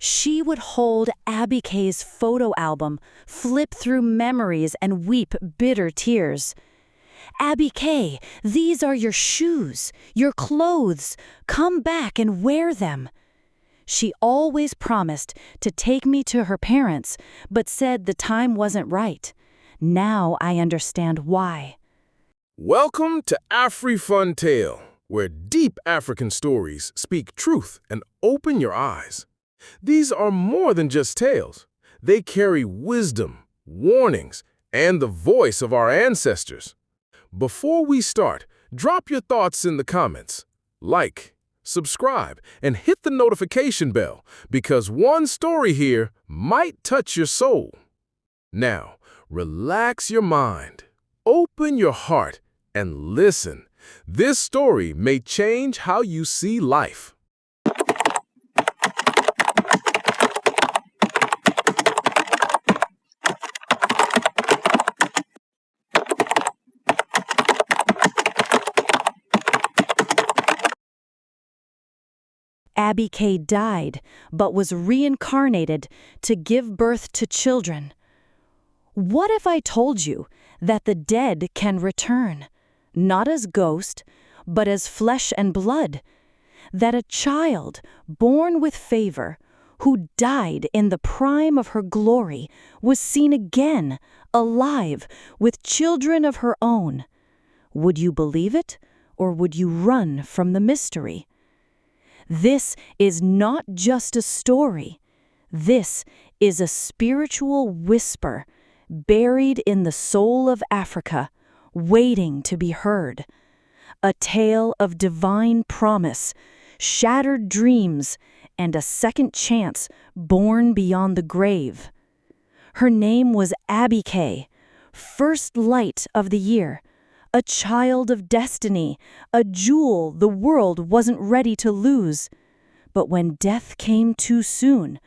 She would hold Abike's photo album, flip through memories, and weep bitter tears. "Abike, these are your shoes, your clothes. Come back and wear them." She always promised to take me to her parents, but said the time wasn't right. Now I understand why. Welcome to Afrifun Tale, where deep African stories speak truth and open your eyes. These are more than just tales. They carry wisdom, warnings, and the voice of our ancestors. Before we start, drop your thoughts in the comments. Like, subscribe, and hit the notification bell, because one story here might touch your soul. Now, relax your mind, open your heart, and listen. This story may change how you see life. Abike died, but was reincarnated to give birth to children. What if I told you that the dead can return, not as ghost, but as flesh and blood? That a child born with favor, who died in the prime of her glory, was seen again, alive, with children of her own? Would you believe it, or would you run from the mystery? This is not just a story. This is a spiritual whisper buried in the soul of Africa, waiting to be heard. A tale of divine promise, shattered dreams, and a second chance born beyond the grave. Her name was Abike, first light of the year, a child of destiny, a jewel the world wasn't ready to lose. But when death came too soon,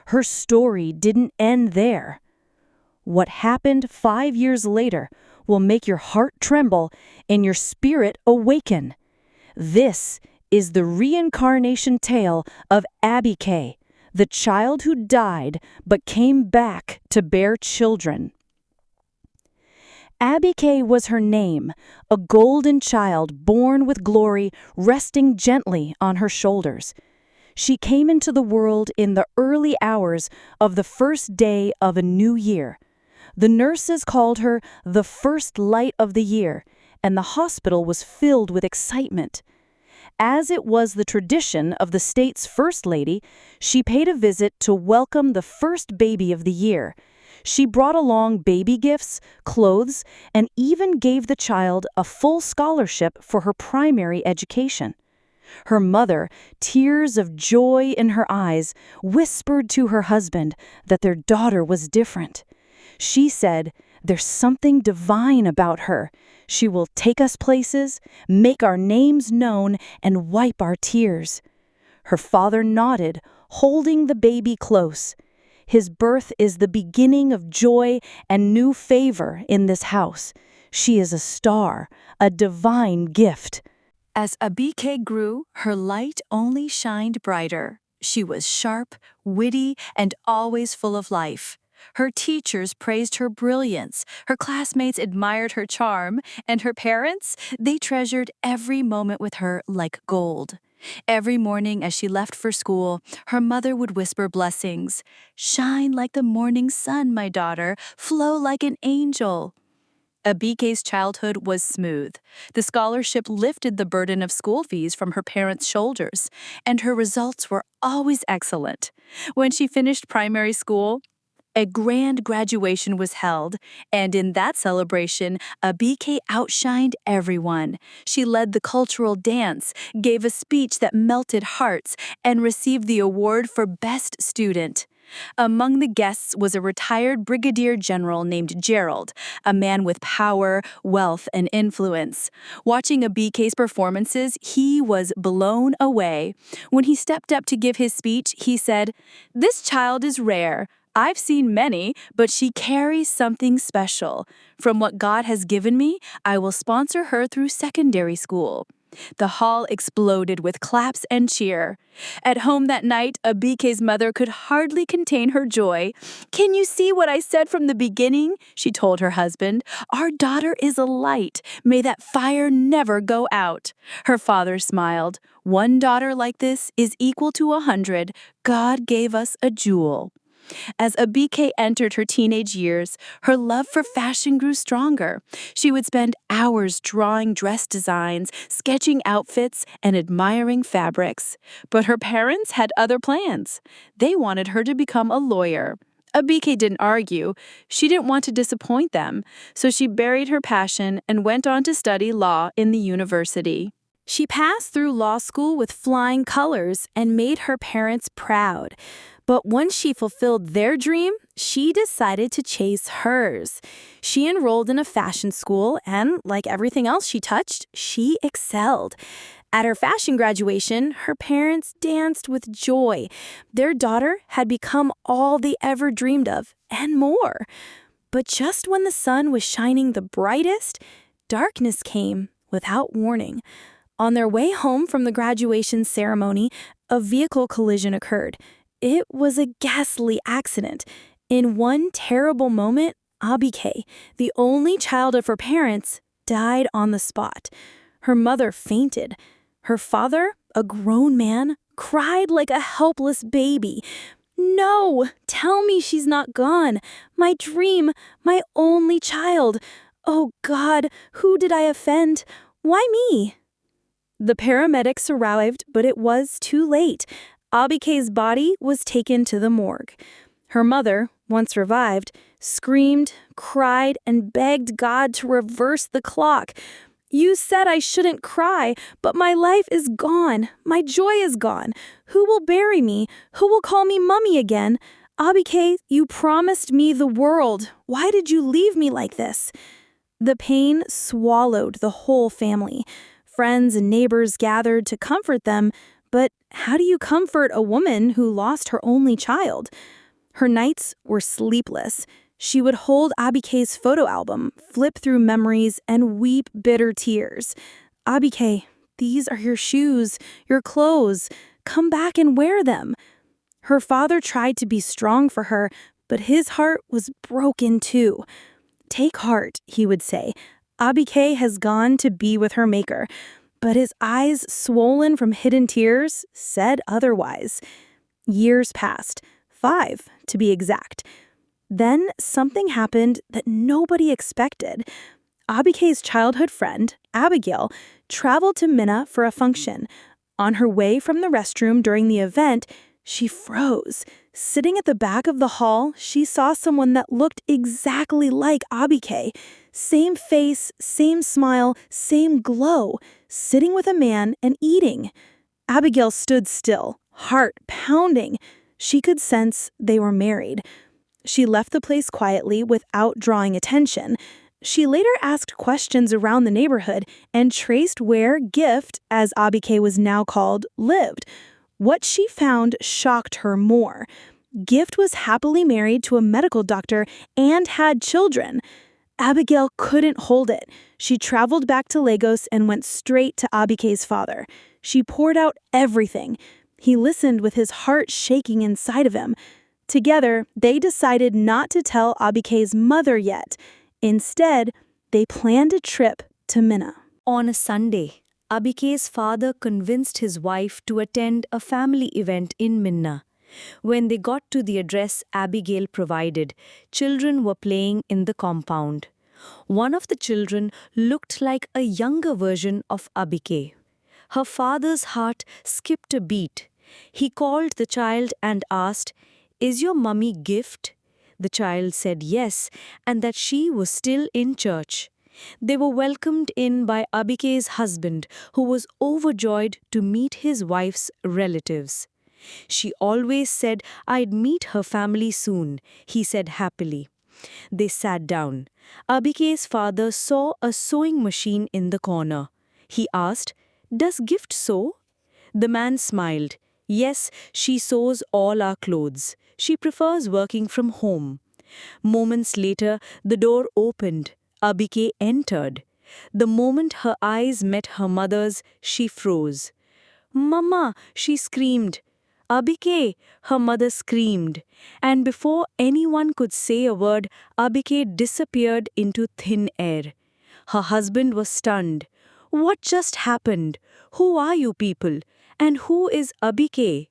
her story didn't end there. What happened 5 years later will make your heart tremble and your spirit awaken. This is the reincarnation tale of Abike, the child who died but came back to bear children. Abike was her name, a golden child born with glory resting gently on her shoulders. She came into the world in the early hours of the first day of a new year. The nurses called her the first light of the year, and the hospital was filled with excitement. As it was the tradition of the state's first lady, she paid a visit to welcome the first baby of the year. She brought along baby gifts, clothes, and even gave the child a full scholarship for her primary education. Her mother, tears of joy in her eyes, whispered to her husband that their daughter was different. She said, "There's something divine about her. She will take us places, make our names known, and wipe our tears." Her father nodded, holding the baby close. His birth is the beginning of joy and new favor in this house. She is a star, a divine gift. As Abike grew, her light only shined brighter. She was sharp, witty, and always full of life. Her teachers praised her brilliance, her classmates admired her charm, and her parents, they treasured every moment with her like gold. Every morning as she left for school, her mother would whisper blessings. "Shine like the morning sun, my daughter. Flow like an angel." Abike's childhood was smooth. The scholarship lifted the burden of school fees from her parents' shoulders, and her results were always excellent. When she finished primary school, a grand graduation was held, and in that celebration, Abike outshined everyone. She led the cultural dance, gave a speech that melted hearts, and received the award for Best Student. Among the guests was a retired brigadier general named Gerald, a man with power, wealth, and influence. Watching Abike's performances, he was blown away. When he stepped up to give his speech, he said, "This child is rare. I've seen many, but she carries something special. From what God has given me, I will sponsor her through secondary school." The hall exploded with claps and cheer. At home that night, Abike's mother could hardly contain her joy. "Can you see what I said from the beginning?" she told her husband. "Our daughter is a light. May that fire never go out." Her father smiled. "One daughter like this is equal to 100. God gave us a jewel." As Abike entered her teenage years, her love for fashion grew stronger. She would spend hours drawing dress designs, sketching outfits, and admiring fabrics. But her parents had other plans. They wanted her to become a lawyer. Abike didn't argue. She didn't want to disappoint them, so she buried her passion and went on to study law in the university. She passed through law school with flying colors and made her parents proud. But once she fulfilled their dream, she decided to chase hers. She enrolled in a fashion school and, like everything else she touched, she excelled. At her fashion graduation, her parents danced with joy. Their daughter had become all they ever dreamed of, and more. But just when the sun was shining the brightest, darkness came without warning. On their way home from the graduation ceremony, a vehicle collision occurred. It was a ghastly accident. In one terrible moment, Abike, the only child of her parents, died on the spot. Her mother fainted. Her father, a grown man, cried like a helpless baby. "No, tell me she's not gone. My dream, my only child. Oh God, who did I offend? Why me?" The paramedics arrived, but it was too late. Abike's body was taken to the morgue. Her mother, once revived, screamed, cried, and begged God to reverse the clock. "You said I shouldn't cry, but my life is gone. My joy is gone. Who will bury me? Who will call me Mummy again? Abike, you promised me the world. Why did you leave me like this?" The pain swallowed the whole family. Friends and neighbors gathered to comfort them, but how do you comfort a woman who lost her only child? Her nights were sleepless. She would hold Abike's photo album, flip through memories, and weep bitter tears. "Abike, these are your shoes, your clothes. Come back and wear them." Her father tried to be strong for her, but his heart was broken too. "Take heart," he would say. "Abike has gone to be with her maker." But his eyes, swollen from hidden tears, said otherwise. Years passed, 5 to be exact. Then something happened that nobody expected. Abike's childhood friend, Abigail, traveled to Minna for a function. On her way from the restroom during the event, she froze. Sitting at the back of the hall, she saw someone that looked exactly like Abike. Same face, same smile, same glow, sitting with a man and eating. Abigail stood still, heart pounding. She could sense they were married. She left the place quietly without drawing attention. She later asked questions around the neighborhood and traced where Gift, as Abike was now called, lived. What she found shocked her more. Gift was happily married to a medical doctor and had children. Abigail couldn't hold it. She traveled back to Lagos and went straight to Abike's father. She poured out everything. He listened with his heart shaking inside of him. Together, they decided not to tell Abike's mother yet. Instead, they planned a trip to Minna. On a Sunday, Abike's father convinced his wife to attend a family event in Minna. When they got to the address Abigail provided, children were playing in the compound. One of the children looked like a younger version of Abike. Her father's heart skipped a beat. He called the child and asked, "Is your mummy Gift?" The child said yes, and that she was still in church. They were welcomed in by Abike's husband, who was overjoyed to meet his wife's relatives. "She always said I'd meet her family soon," he said happily. They sat down. Abike's father saw a sewing machine in the corner. He asked, "Does Gift sew?" The man smiled. "Yes, she sews all our clothes. She prefers working from home." Moments later, the door opened. Abike entered. The moment her eyes met her mother's, she froze. "Mama!" she screamed. "Abike!" her mother screamed. And before anyone could say a word, Abike disappeared into thin air. Her husband was stunned. "What just happened? Who are you people? And who is Abike?"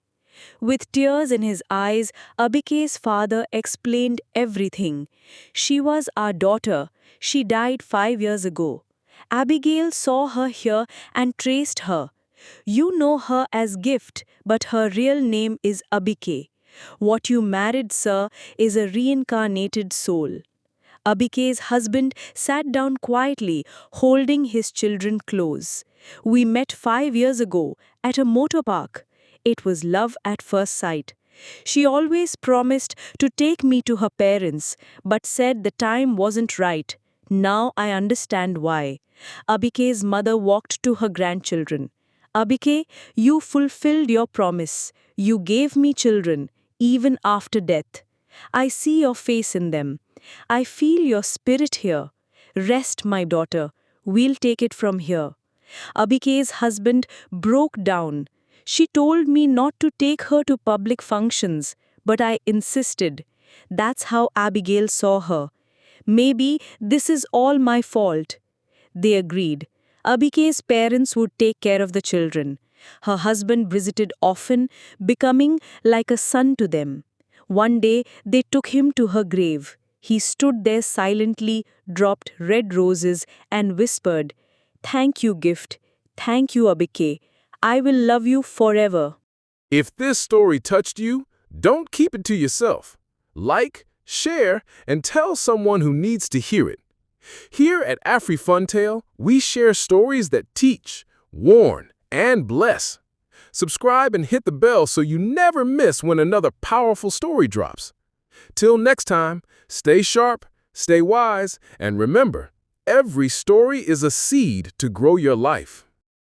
With tears in his eyes, Abike's father explained everything. "She was our daughter. She died 5 years ago. Abigail saw her here and traced her. You know her as Gift, but her real name is Abike. What you married, sir, is a reincarnated soul." Abike's husband sat down quietly, holding his children close. "We met 5 years ago at a motor park. It was love at first sight. She always promised to take me to her parents, but said the time wasn't right. Now I understand why." Abike's mother walked to her grandchildren. "Abike, you fulfilled your promise. You gave me children, even after death. I see your face in them. I feel your spirit here. Rest, my daughter. We'll take it from here." Abike's husband broke down. "She told me not to take her to public functions, but I insisted. That's how Abigail saw her. Maybe this is all my fault." They agreed. Abike's parents would take care of the children. Her husband visited often, becoming like a son to them. One day, they took him to her grave. He stood there silently, dropped red roses, and whispered, "Thank you, Gift. Thank you, Abike. I will love you forever." If this story touched you, don't keep it to yourself. Like, share, and tell someone who needs to hear it. Here at Afrifun Tale, we share stories that teach, warn, and bless. Subscribe and hit the bell so you never miss when another powerful story drops. Till next time, stay sharp, stay wise, and remember, every story is a seed to grow your life.